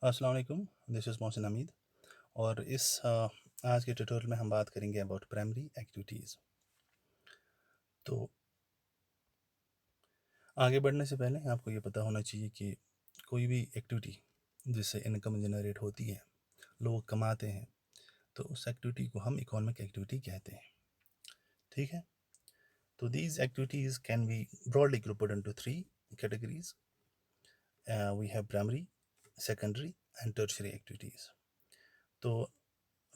अस्सलाम वालेकुम, this is Mohsin Hamid. और आज के ट्यूटोरियल में हम बात करेंगे अबाउट प्राइमरी एक्टिविटीज़। तो आगे बढ़ने से पहले आपको ये पता होना चाहिए कि कोई भी एक्टिविटी जिससे इनकम जनरेट होती है, लोग कमाते हैं, तो उस एक्टिविटी को हम इकोनॉमिक एक्टिविटी कहते हैं। ठीक है, तो these activities can be broadly grouped into 3 categories. We have primary, secondary and tertiary activities. तो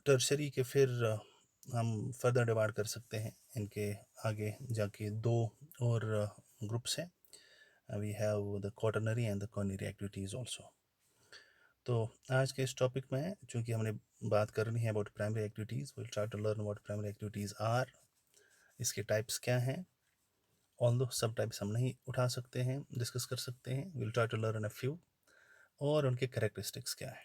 टर्शरी के फिर हम फर्दर डिवाइड कर सकते हैं। इनके आगे जाके दो और ग्रुप्स हैं। We have the quaternary and the quinary activities also. तो आज के इस टॉपिक में चूँकि हमने बात करनी है about primary activities, will try to learn what primary activities are, इसके टाइप्स क्या हैं। ऑल्दो सब टाइप्स हम नहीं उठा सकते हैं, डिस्कस कर सकते हैं। Will try to learn a few और उनके करेक्टरिस्टिक्स क्या है।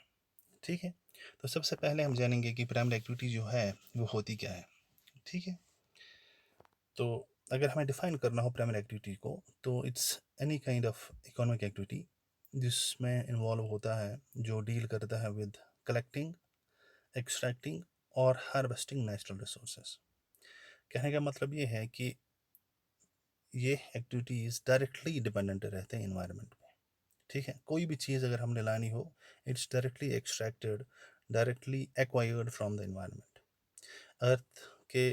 ठीक है, तो सबसे पहले हम जानेंगे कि प्राइमरी एक्टिविटी जो है वो होती क्या है। ठीक है, तो अगर हमें डिफाइन करना हो प्राइमरी एक्टिविटी को, तो it's any kind of economic activity जिसमें इन्वॉल्व होता है, जो डील करता है विद कलेक्टिंग, एक्सट्रैक्टिंग और हार्वेस्टिंग नेचुरल रिसोर्सेज। कहने का मतलब ये है कि ये एक्टिविटीज़ डायरेक्टली डिपेंडेंट रहते हैं इन्वायरमेंट पे। ठीक है, कोई भी चीज़ अगर हमने लानी हो, it's directly extracted, directly acquired from the environment. Earth के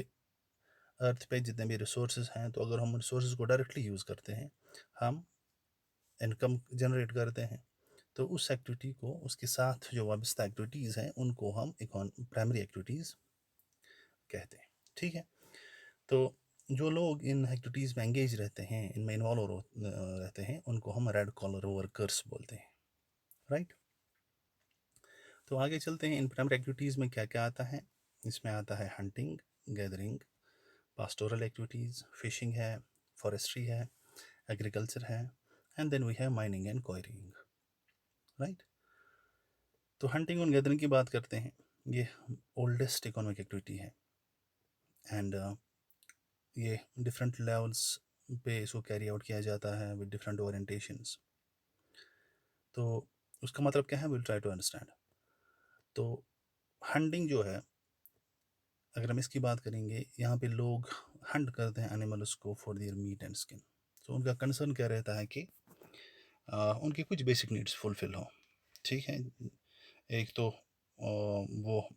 अर्थ पे जितने भी रिसोर्सेज हैं, तो अगर हम रिसोर्सेज को डायरेक्टली यूज़ करते हैं, हम इनकम जनरेट करते हैं, तो उस एक्टिविटी को, उसके साथ जो वाबस्ता एक्टिविटीज़ हैं, उनको हम प्राइमरी एक्टिविटीज़ कहते हैं। ठीक है, तो जो लोग इन एक्टिविटीज़ में एंगेज रहते हैं, इनमें इन्वॉल्व रहते हैं, उनको हम रेड कॉलर वर्कर्स बोलते हैं। राइट, तो आगे चलते हैं। इन प्राइमरी एक्टिविटीज़ में क्या क्या आता है। इसमें आता है hunting, gathering, pastoral activities, fishing है, फॉरेस्ट्री है, एग्रीकल्चर है, and then we have mining and quarrying. Right, तो हंटिंग और गैदरिंग की बात करते हैं। ये ओल्डेस्ट इकोनॉमिक एक्टिविटी है एंड ये डिफरेंट लेवल्स पे इसको कैरी आउट किया जाता है विद डिफरेंट ओरिएंटेशंस। तो उसका मतलब क्या है, विल ट्राई टू अंडरस्टैंड। तो हंटिंग जो है, अगर हम इसकी बात करेंगे, यहाँ पे लोग हंट करते हैं एनिमल्स को for their meet and skin. तो उनका कंसर्न क्या रहता है कि उनकी कुछ बेसिक नीड्स फुलफिल हो। ठीक है, एक तो वो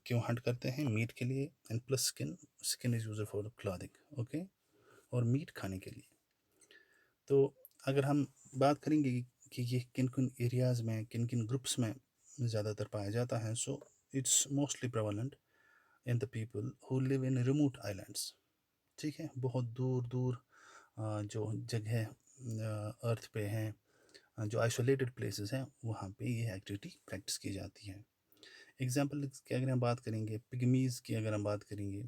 क्यों हंट करते हैं, मीट के लिए, and plus skin. Skin is use for clothing, okay, और मीट खाने के लिए। तो अगर हम बात करेंगे कि ये किन किन एरियाज़ में, किन किन ग्रुप्स में ज़्यादातर पाया जाता है, so it's mostly prevalent in the people who live in remote islands. ठीक है, बहुत दूर दूर जो जगह अर्थ पे हैं, जो आइसोलेटेड प्लेसेस हैं, वहाँ पे ये एक्टिविटी प्रैक्टिस की जाती है। एग्जांपल की अगर हम बात करेंगे, पिग्मीज़ की अगर हम बात करेंगे,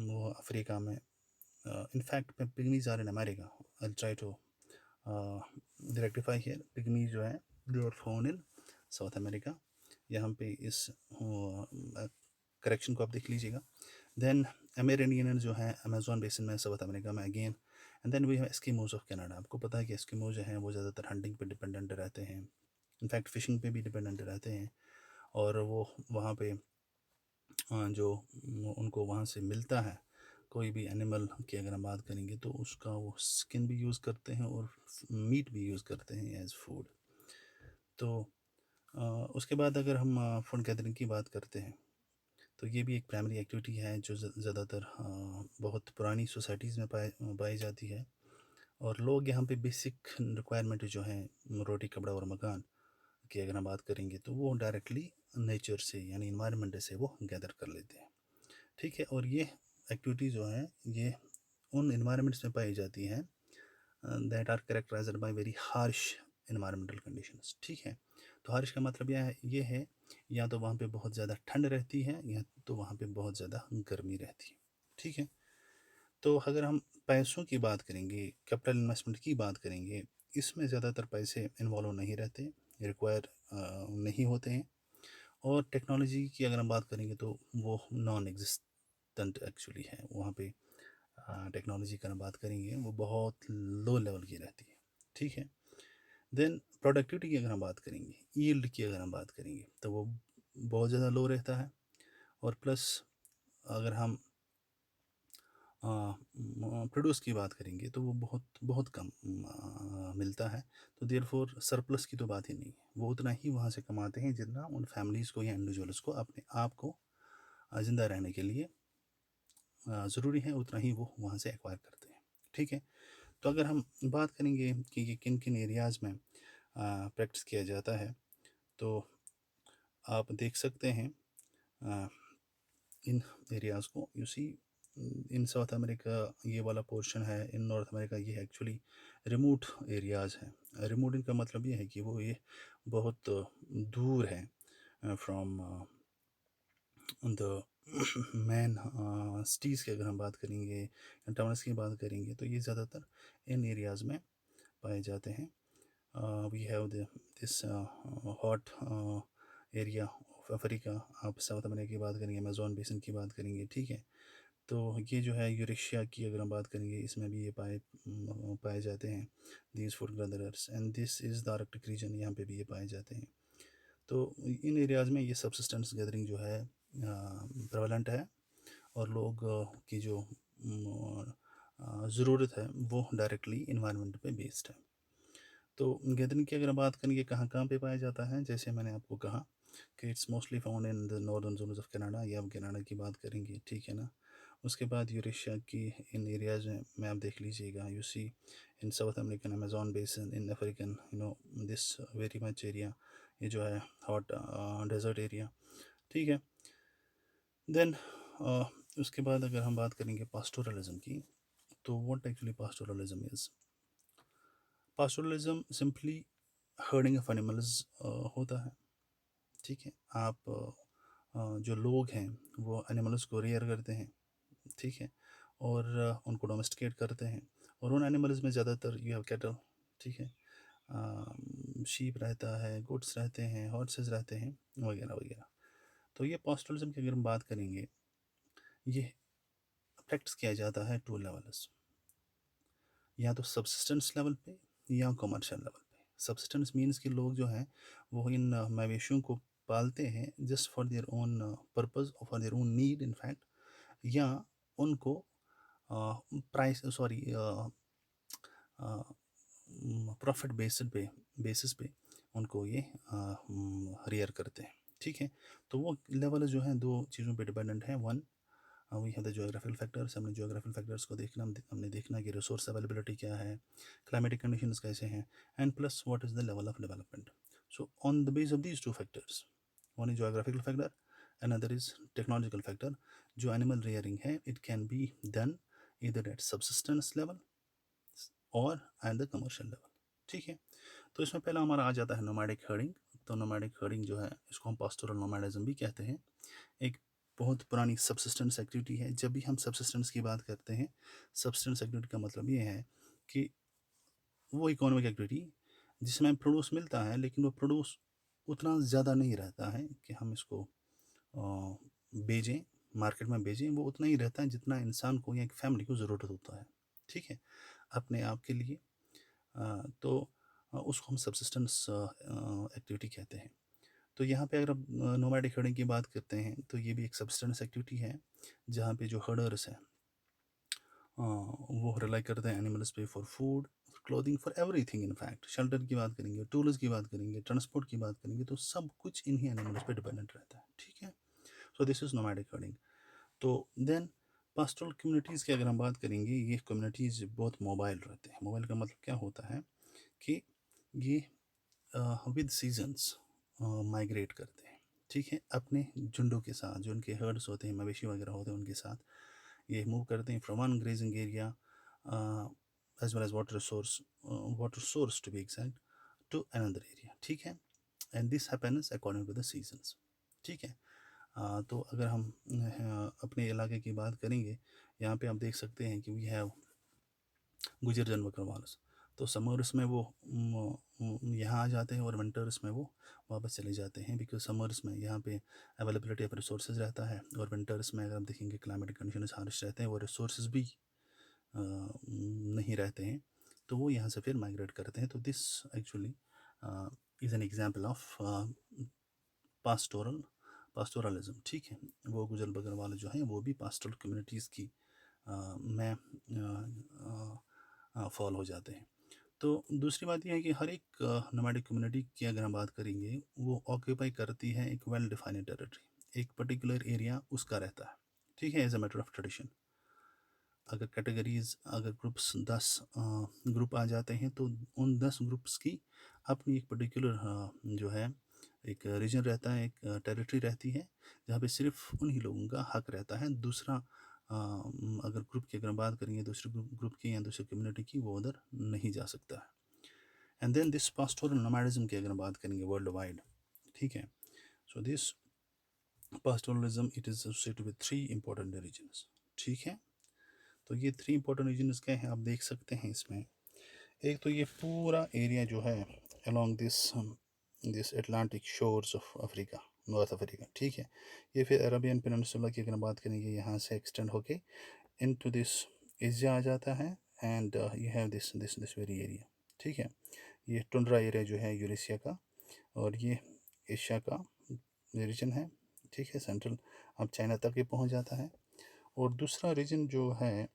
वो अफ्रीका में, in fact pygmies are in America. I try to rectify here. Pygmies जो है, they are found in South America. यहाँ पे इस करेक्शन को आप देख लीजिएगा। देन अमेरिंडियन जो है अमेजोन बेसिन में, साउथ अमेरिका में again. And then we have Eskimos of Canada. आपको पता है कि एस्किमो जो हैं वो ज़्यादातर हंटिंग पे डिपेंडेंट रहते हैं, इनफैक्ट फ़िशिंग पे भी डिपेंडेंट रहते हैं। और वो वहाँ पे जो उनको वहाँ से मिलता है, कोई भी एनिमल की अगर हम बात करेंगे, तो उसका वो स्किन भी यूज़ करते हैं और मीट भी यूज़ करते हैं एज फूड। तो उसके बाद अगर हम फूड गैदरिंग की बात करते हैं, तो ये भी एक प्राइमरी एक्टिविटी है जो ज़्यादातर बहुत पुरानी सोसाइटीज़ में पाई जाती है। और लोग यहाँ पे बेसिक रिक्वायरमेंट जो है, रोटी, कपड़ा और मकान की अगर हम बात करेंगे, तो वो डायरेक्टली नेचर से, यानी इन्वायरमेंट से वो गैदर कर लेते हैं। ठीक है, और ये एक्टिविटी जो है, ये उन इन्वायरमेंट्स में पाई जाती है that are characterised by very harsh environmental conditions. ठीक है, तो हार्श का मतलब ये है, या तो वहाँ पे बहुत ज़्यादा ठंड रहती है, या तो वहाँ पे बहुत ज़्यादा गर्मी रहती है। ठीक है, तो अगर हम पैसों की बात करेंगे, कैपिटल इन्वेस्टमेंट की बात करेंगे, इसमें ज़्यादातर पैसे इन्वॉल्व नहीं रहते, रिक्वायर नहीं होते हैं। और टेक्नोलॉजी की अगर हम बात करेंगे, तो वो नॉन एग्जिस्टेंट एक्चुअली है। वहाँ पे टेक्नोलॉजी की अगर हम बात करेंगे, वो बहुत लो लेवल की रहती है। ठीक है, देन प्रोडक्टिविटी की अगर हम बात करेंगे, यील्ड की अगर हम बात करेंगे, तो वो बहुत ज़्यादा लो रहता है। और प्लस अगर हम प्रोड्यूस की बात करेंगे तो वो बहुत बहुत कम मिलता है। तो देयरफॉर सरप्लस की तो बात ही नहीं है, वो उतना ही वहाँ से कमाते हैं जितना उन फैमिलीज़ को या इंडिविजुअल्स को अपने आप को ज़िंदा रहने के लिए ज़रूरी है, उतना ही वो वहाँ से एक्वायर करते हैं। ठीक है। तो अगर हम बात करेंगे कि ये किन किन एरियाज़ में प्रैक्टिस किया जाता है, तो आप देख सकते हैं अ, इन एरियाज़ को। You see in South America ये वाला पोर्शन है, इन नॉर्थ अमेरिका ये एक्चुअली रिमोट एरियाज़ हैं। रिमोट इनका मतलब ये है कि वो ये बहुत दूर है फ्रॉम द मैन सिटीज़ की अगर हम बात करेंगे या टाउन्स की बात करेंगे, तो ये ज़्यादातर इन एरियाज़ में पाए जाते हैं। We have this hot area of Africa. आप साउथ अमेरिका की बात करेंगे, अमेज़न बेसिन की बात करेंगे, ठीक है। तो ये जो है यूरेशिया की अगर हम बात करेंगे, इसमें भी ये पाए जाते हैं, these food brothers, and this is the Arctic region, यहाँ पे भी ये पाए जाते हैं। तो इन एरियाज़ में ये सब्सिस्टेंस गैदरिंग जो है प्रेवलेंट है, और लोग की जो ज़रूरत है वो डायरेक्टली इन्वायरमेंट पे बेस्ड है। तो गैदरिंग की अगर बात करेंगे कहाँ कहाँ पे पाया जाता है, जैसे मैंने आपको कहा कि it's mostly found in the northern zones of Canada, या आप कनाडा की बात करेंगे, ठीक है ना। उसके बाद यूरेशिया की इन एरियाज़ में आप देख लीजिएगा, you see in South American Amazon basin, in African this very much area, ये जो है हॉट डेजर्ट एरिया, ठीक है। देन उसके बाद अगर हम बात करेंगे पास्टोरलिज्म की, तो what actually pastoralism is, pastoralism simply herding of animals होता है, ठीक है। आप जो लोग हैं वो एनिमल्स को रेयर करते हैं, ठीक है, और उनको डोमेस्टिकेट करते हैं, और उन एनिमल्स में ज़्यादातर यू हैव कैटल, ठीक है, शीप रहता है, गुड्स रहते हैं, हॉर्सेस रहते हैं, वगैरह वगैरह। तो ये पास्टोरलिज्म की अगर हम बात करेंगे, ये प्रैक्टिस किया जाता है टू लेवल्स, या तो सब्सिस्टेंस लेवल पे या कमर्शियल लेवल पे। सब्सिस्टेंस मीन्स कि लोग जो हैं वो इन मवेशियों को पालते हैं just for their own purpose और for their own need in fact, या उनको प्राइस सॉरी प्रॉफिट बेसिस पे उनको ये रियर करते हैं, ठीक है। तो वो लेवल जो है दो चीज़ों पे डिपेंडेंट है। One, we have the geographical factors, हमने ज्योग्राफिकल फैक्टर्स को देखना, हमने देखना कि रिसोर्स अवेलेबिलिटी क्या है, क्लाइमेटिक कंडीशंस कैसे हैं, and plus what is the level of development. So on the base of these two factors, one is geographical factor, another is technological factor, जो एनिमल रेयरिंग है इट कैन बी डन इधर eight subsistence level और at the commercial level, ठीक है। तो इसमें पहला हमारा आ जाता है नोमैडिक हर्डिंग। तो नोमैडिक हर्डिंग जो है इसको हम पास्टोरल नोमैडिज्म भी कहते हैं। एक बहुत पुरानी सब्सिस्टेंस एक्टिविटी है। जब भी हम सब्सिस्टेंस की बात करते हैं, सब्सिस्टेंस एक्टिविटी का मतलब ये है कि वो इकोनॉमिक एक्टिविटी जिसमें प्रोड्यूस मिलता है, लेकिन वो प्रोड्यूस उतना ज़्यादा नहीं रहता है कि हम इसको बेचें, मार्केट में बेचें। वो उतना ही रहता है जितना इंसान को या एक फैमिली को ज़रूरत होता है, ठीक है, अपने आप के लिए। तो उसको हम सब्सिस्टेंस एक्टिविटी कहते हैं। तो यहाँ पे अगर आप नोमैडिक हर्डिंग की बात करते हैं, तो ये भी एक सब्सिस्टेंस एक्टिविटी है, जहाँ पे जो हर्डर्स हैं वो रिलाई करते हैं एनिमल्स पे for food, clothing, for everything. In fact shelter की बात करेंगे, टूल्स की बात करेंगे, ट्रांसपोर्ट की बात करेंगे, तो सब कुछ इन्हीं एनिमल्स पे डिपेंडेंट रहता है, ठीक है। So this is nomadic herding. तो देन पास्टोरल कम्युनिटीज़ की अगर हम बात करेंगे, ये कम्युनिटीज़ बहुत मोबाइल रहते हैं। मोबाइल का मतलब क्या होता है कि ये विद सीजन्स माइग्रेट करते हैं, ठीक है, अपने झुंडों के साथ, जो उनके हर्ड्स होते हैं, मवेशी वगैरह होते हैं, उनके साथ ये मूव करते हैं from one grazing area as well as water source to be exact, to another area, ठीक है। And this happens according to the seasons, ठीक है। तो अगर हम अपने इलाके की बात करेंगे, यहाँ पे आप देख सकते हैं कि वी हैव गुजर जन बकरवाल्स। तो समर्स में वो यहाँ आ जाते हैं और विंटर्स में वो वापस चले जाते हैं, बिकॉज समर्स में यहाँ पे अवेलेबिलिटी ऑफ रिसोर्सेज रहता है, और विंटर्स में अगर आप देखेंगे क्लाइमेटिक कंडीशन हार्श रहते हैं और रिसोर्सेज भी नहीं रहते हैं। तो वो यहाँ से फिर माइग्रेट करते हैं। तो this actually is an example of pastoralism, ठीक है। वो गुजर बगर वाले जो हैं वो भी पास्टोरल कम्युनिटीज़ की में फॉल हो जाते हैं। तो दूसरी बात यह है कि हर एक नोमैडिक कम्युनिटी की अगर हम बात करेंगे, वो ऑक्यूपाई करती है एक वेल डिफाइंड टेरिटरी, एक पर्टिकुलर एरिया उसका रहता है, ठीक है, as a matter of tradition. अगर कैटेगरीज, अगर ग्रुप्स 10 ग्रुप आ जाते हैं तो उन 10 ग्रुप्स की अपनी एक पर्टिकुलर जो है एक रीजन रहता है, एक टेरिटरी रहती है, जहाँ पे सिर्फ उन्हीं लोगों का हक रहता है। दूसरा अगर ग्रुप की अगर बात करेंगे, दूसरे ग्रुप की या दूसरी कम्युनिटी की, वो उधर नहीं जा सकता है। एंड देन दिस पास्टोरल नोमैडिज्म की अगर बात करेंगे वर्ल्ड वाइड, ठीक है, so this pastoralism it is associated with 3 important regions, ठीक है। तो ये 3 important regions क्या हैं आप देख सकते हैं इसमें। एक तो ये पूरा एरिया जो है along this Atlantic shores of Africa, north Africa, ठीक है। ये फिर अरबियन पेनिनसुला की अगर बात करेंगे, यहाँ से एक्सटेंड होके इनटू दिस एशिया आ जाता है, and you have this very area, ठीक है। ये टुंड्रा एरिया जो है यूरेशिया का, और ये एशिया का रीजन है, ठीक है, सेंट्रल, अब चाइना तक ये पहुंच जाता है। और दूसरा रीजन जो है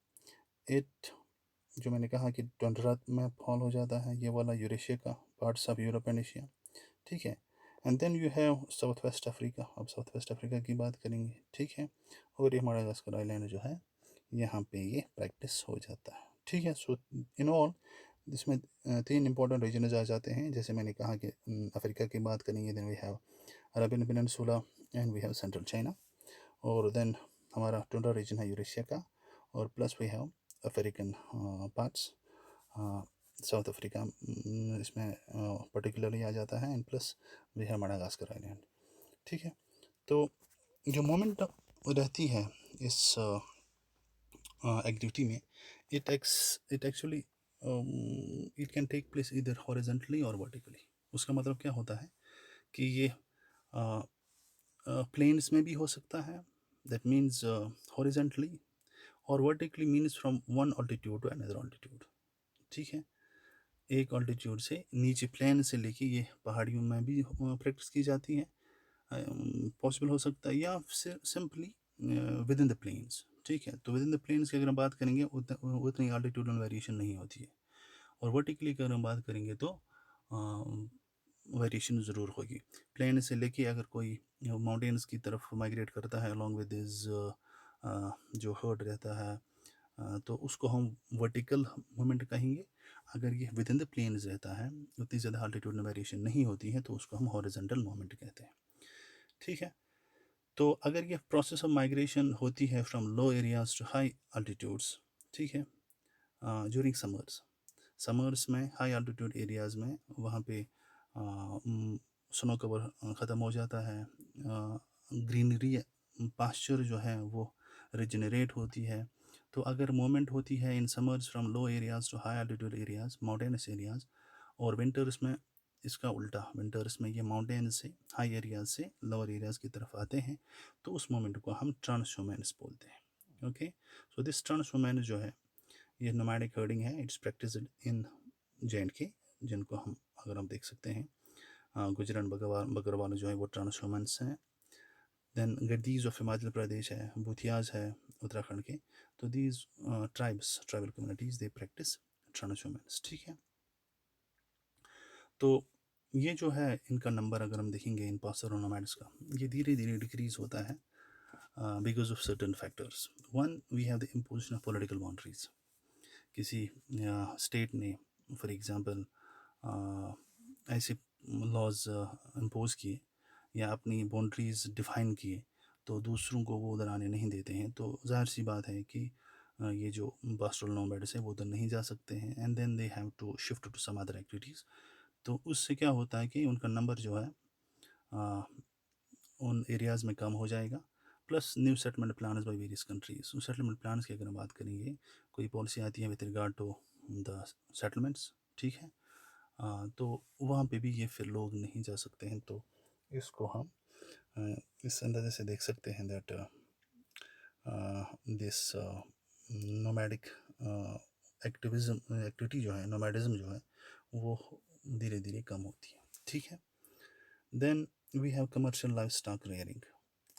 इट, जो मैंने कहा कि टुंड्रा में फॉल हो जाता है, ये वाला यूरेशिया का, parts of Europe and Asia, ठीक है। And then you have south west Africa, अब साउथ वेस्ट अफ्रीका की बात करेंगे, ठीक है। और ये माडागास्कर आइलैंड जो है, यहाँ पे ये प्रैक्टिस हो जाता है, ठीक है। सो इन ऑल इसमें 3 इंपॉर्टेंट रीजन आ जाते हैं। जैसे मैंने कहा कि अफ्रीका की बात करेंगे, then we have Arabian peninsula and we have central China, और देन हमारा टुंड्रा रीजन है यूरेशिया का, और plus we have African parts, south Africa इसमें पर्टिकुलरली आ जाता है, and plus we have Madagascar island, ठीक है। तो जो मोमेंट रहती है इस एक्टिविटी में, it actually it can take place इधर हॉरिजॉन्टली और वर्टिकली। उसका मतलब क्या होता है कि ये प्लेन्स में भी हो सकता है, दैट मीन्स हॉरिजॉन्टली, और vertically means from one altitude to another altitude, ठीक है। एक ऑल्टीट्यूड से नीचे प्लेन से लेके ये पहाड़ियों में भी प्रैक्टिस की जाती है, पॉसिबल हो सकता है, या simply within the plains, ठीक है। तो विद इन द प्लेन्स की अगर हम बात करेंगे उतनी ऑल्टीट्यूडल वेरिएशन नहीं होती है, और वर्टिकली अगर हम बात करेंगे तो वेरिएशन ज़रूर होगी। प्लेन से लेके अगर कोई माउंटेन्स की तरफ माइग्रेट करता है अलॉन्ग विद दिस जो हर्ड रहता है, तो उसको हम वर्टिकल मूवमेंट कहेंगे। अगर ये विद इन द प्लेन्स रहता है, उतनी ज़्यादा ऑल्टीट्यूड वेरिएशन नहीं होती है, तो उसको हम हॉरिजॉन्टल मूवमेंट कहते हैं, ठीक है। तो अगर ये प्रोसेस ऑफ माइग्रेशन होती है from low areas to high altitudes, ठीक है, ड्यूरिंग समर्स में हाई अल्टीट्यूड एरियाज़ में वहाँ पे स्नो कवर ख़त्म हो जाता है, ग्रीनरी पास्चर जो है वो रिजनरेट होती है। तो अगर मूवमेंट होती है in summers from low areas to high altitude areas, mountainous areas, और विंटर्स में इसका उल्टा, विंटर्स में ये माउंटेन से हाई एरियाज से लोअर एरियाज़ की तरफ आते हैं, तो उस मोमेंट को हम ट्रांसह्यूमेंस बोलते हैं, ओके। सो दिस ट्रांसह्यूमेंस जो है ये नोमैडिक हर्डिंग है, इट्स प्रैक्टिस्ड इन J&K, जिनको हम अगर हम देख सकते हैं, गुजरन बकरवाल जो है वो ट्रांसह्यूमेंस हैं। देन गद्दीज ऑफ हिमाचल प्रदेश है, भूथियाज है उत्तराखंड के, तो these tribal communities they practise transhumance, ठीक है। तो ये जो है इनका नंबर अगर हम देखेंगे इन पास्टोरल नोमैड्स का, ये धीरे धीरे डिक्रीज होता है because of certain factors. One, we have the imposition of political boundaries. किसी स्टेट ने फॉर एग्जांपल ऐसे लॉज इम्पोज किए या अपनी बाउंड्रीज डिफाइन किए, तो दूसरों को वो उधर आने नहीं देते हैं, तो जाहिर सी बात है कि ये जो पास्टोरल नोमैड्स है वो उधर नहीं जा सकते हैं, and then they have to shift to some other activities. तो उससे क्या होता है कि उनका नंबर जो है उन एरियाज़ में कम हो जाएगा। Plus new settlement plan by various countries, settlement plan की अगर हम बात करेंगे, कोई पॉलिसी आती है with regard to the settlements, ठीक है, तो वहाँ पे भी ये फिर लोग नहीं जा सकते हैं। तो इसको हम इस अंदाजे से देख सकते हैं दैट दिस nomadic एक्टिविटी जो है, नोमैडिज्म जो है, वो धीरे धीरे कम होती है। ठीक है। Then we have commercial livestock rearing.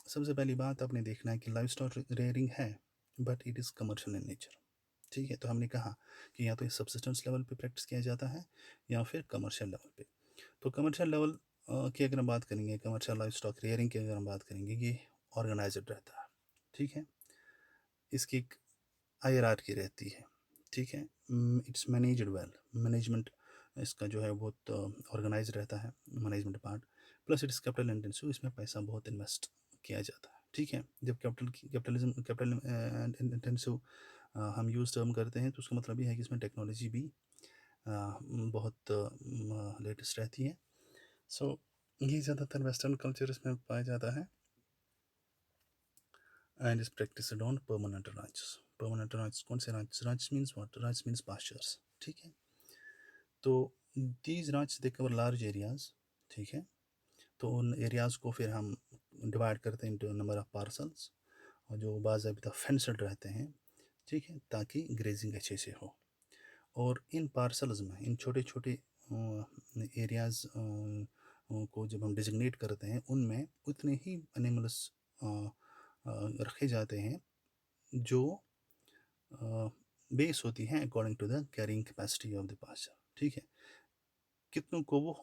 सबसे पहली बात आपने देखना है कि लाइफ स्टॉक रेयरिंग है but it is commercial in nature. ठीक है। तो हमने कहा कि या तो इस सब्सिस्टेंस लेवल पे प्रैक्टिस किया जाता है या फिर कमर्शियल लेवल पे। तो कमर्शियल लेवल की अगर हम बात करेंगे, कमर्शियल लाइफ स्टॉक रेयरिंग की अगर हम बात करेंगे, ये ऑर्गेनाइज्ड रहता है। ठीक है। इसकी एक हायरार्की रहती है। ठीक है। इट्स मैनेज्ड वेल, मैनेजमेंट इसका जो है बहुत ऑर्गेनाइज रहता है, management part. Plus it's capital intensive, इसमें पैसा बहुत इन्वेस्ट किया जाता है। ठीक है। जब कैपिटल इंटेंसिव हम यूज़ टर्म करते हैं तो उसका मतलब ये है कि इसमें टेक्नोलॉजी भी बहुत लेटेस्ट रहती है। सो ये ज़्यादातर वेस्टर्न कल्चर्स में पाया जाता है and is practised on permanent rights. Permanent rights कौन से rights? Rights means what? Rights means pastures. ठीक है। तो these rights they cover large areas. ठीक है। तो उन एरियाज़ को फिर हम डिवाइड करते हैं इंटू नंबर ऑफ पार्सल्स, और जो बाज़ाबिता फेंसड रहते हैं। ठीक है। ताकि ग्रेजिंग अच्छे से हो। और इन पार्सल्स में, इन छोटे छोटे एरियाज़ को जब हम डिजिग्नेट करते हैं, उनमें उतने ही एनिमल्स रखे जाते हैं जो बेस होती हैं according to the carrying capacity of the pasture. ठीक है। कितनों को वो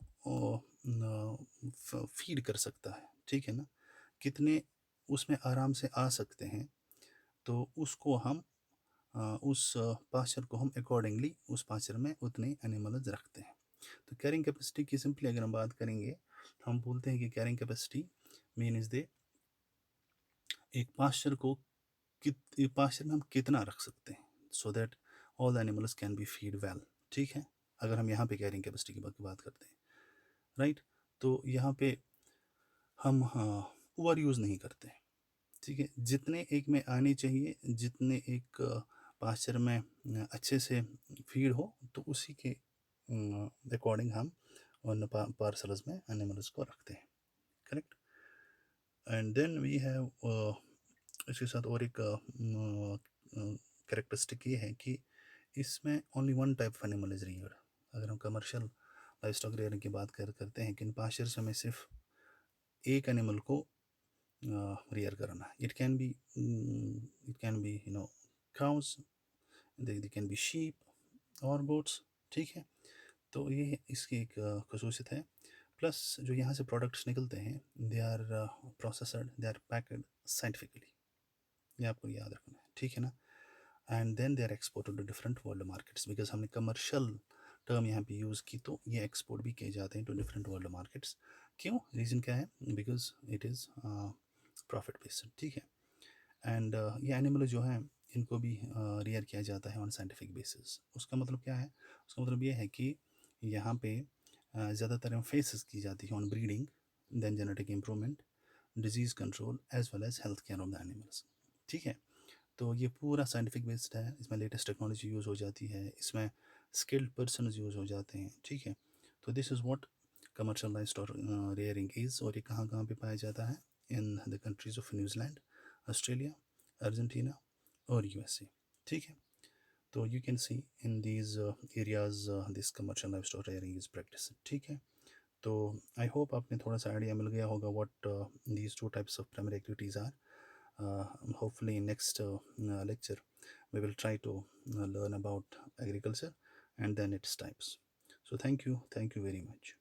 फीड कर सकता है। ठीक है ना। कितने उसमें आराम से आ सकते हैं, तो उसको हम उस पास्चर को हम अकॉर्डिंगली उस पास्चर में उतने एनिमल्स रखते हैं। तो कैरिंग कैपेसिटी की सिंपली अगर हम बात करेंगे, हम बोलते हैं कि carrying capacity mean is they एक पास्चर को पास्चर में हम कितना रख सकते हैं, so that all the animals can be feed well. ठीक है। अगर हम यहाँ पे कैरिंग कैपेसिटी की बात करते हैं, राइट। तो यहाँ पे हम ओवर यूज़ नहीं करते। ठीक है। जितने एक में आने चाहिए, जितने एक पास्चर में अच्छे से फीड हो, तो उसी के अकॉर्डिंग हम उन पार्सल्स में एनिमल्स को रखते हैं। Correct. And then we have इसके साथ और एक कैरेक्टरिस्टिक ये है कि इसमें only one type of animal is reared. अगर हम कमर्शियल लाइफ स्टॉक रेयरिंग की बात करते हैं कि इन पास्चर्स में सिर्फ एक एनिमल को rear करना। It can be cows, they can be sheep और goats। ठीक है। तो ये इसकी एक खसूसियत है। प्लस जो यहाँ से प्रोडक्ट्स निकलते हैं, they are processed, they are packed scientifically. ये आपको याद रखना है। ठीक है ना। And then they are exported to different world markets. Because हमने कमर्शियल टर्म यहाँ पे यूज़ की, तो ये एक्सपोर्ट भी किए जाते हैं टू डिफरेंट वर्ल्ड मार्केट्स। क्यों? रीज़न क्या है? Because it is profit based. ठीक है। एंड ये एनिमल जो हैं, इनको भी रियर किया जाता है ऑन साइंटिफिक बेसिस। उसका मतलब क्या है? उसका मतलब ये है कि यहाँ पे ज़्यादातर एम्फेसिस की जाती है on breeding, then genetic improvement, disease control as well as health care of the animals. ठीक है। तो ये पूरा साइंटिफिक बेस्ड है। इसमें लेटेस्ट टेक्नोलॉजी यूज़ हो जाती है, इसमें स्किल्ड पर्सन यूज़ हो जाते हैं। ठीक है। तो दिस इज़ व्हाट कमर्शलाइज्ड और रेयरिंग इज़। और ये कहाँ कहाँ पे पाया जाता है? In the countries of New Zealand, Australia, Argentina और यूएसए। ठीक है। तो you can see in these areas this commercial livestock rearing is practice. ठीक है। तो आई होप आपने थोड़ा सा आइडिया मिल गया होगा what these two types of primary activities are. Hopefully in next lecture we will try to learn about agriculture and then its types. So thank you very much.